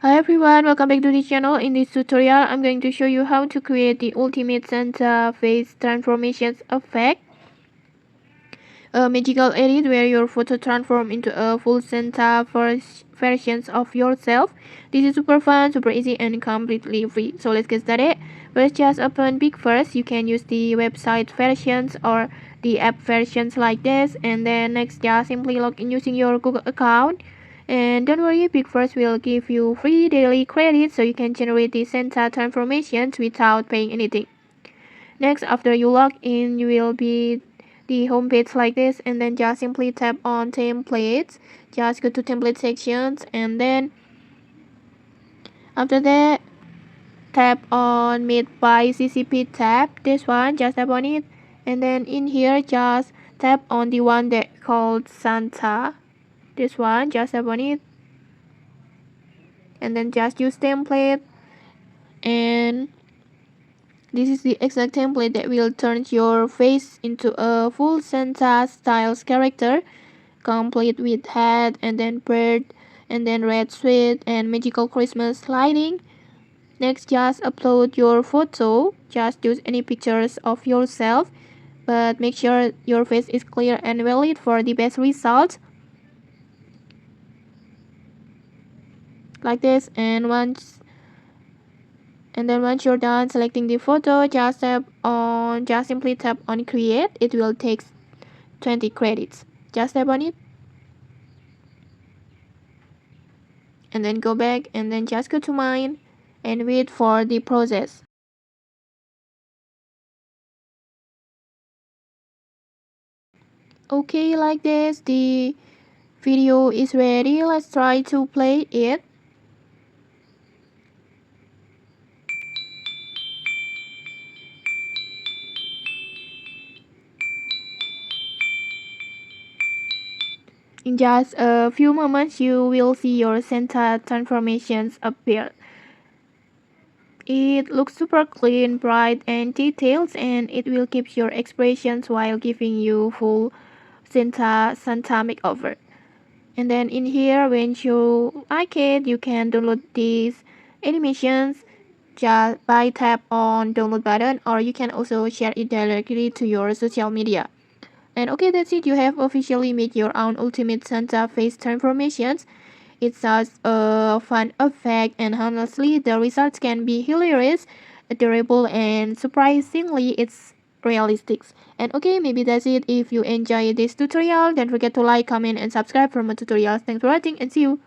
Hi everyone, welcome back to the channel. In this tutorial, I'm going to show you how to create the ultimate Santa face transformations effect. A magical edit where your photo transforms into a full Santa versions of yourself. This is super fun, super easy and completely free. So let's get started. First, just open PixVerse. You can use the website versions or the app versions like this. And then next, just simply log in using your Google account. And don't worry, PixVerse will give you free daily credits so you can generate the Santa transformations without paying anything. Next, after you log in, you will be the home page like this, and then just simply tap on templates. Just go to template sections, and then after that, tap on made by CCP tab. This one, just tap on it, and then in here, just tap on the one that called Santa. This one, just tap on it, and then just use template, and this is the exact template that will turn your face into a full Santa styles character, complete with hat and then bird and then red sweat and magical Christmas lighting. Next, just upload your photo. Just use any pictures of yourself, but make sure your face is clear and valid for the best results. Like this, and once you're done selecting the photo, just simply tap on create. It will take 20 credits. Just tap on it and then go back and then just go to mine and wait for the process. Okay, like this, the video is ready. Let's try to play it. In just a few moments, you will see your Santa transformations appear. It looks super clean, bright, and detailed, and it will keep your expressions while giving you full Santa makeover. And then in here, when you like it, you can download these animations just by tap on download button, or you can also share it directly to your social media. And okay, that's it. You have officially made your own ultimate Santa face transformations. It's such a fun effect, and honestly, the results can be hilarious, adorable, and surprisingly, it's realistic. And okay, maybe that's it. If you enjoyed this tutorial, don't forget to like, comment, and subscribe for more tutorials. Thanks for watching, and see you.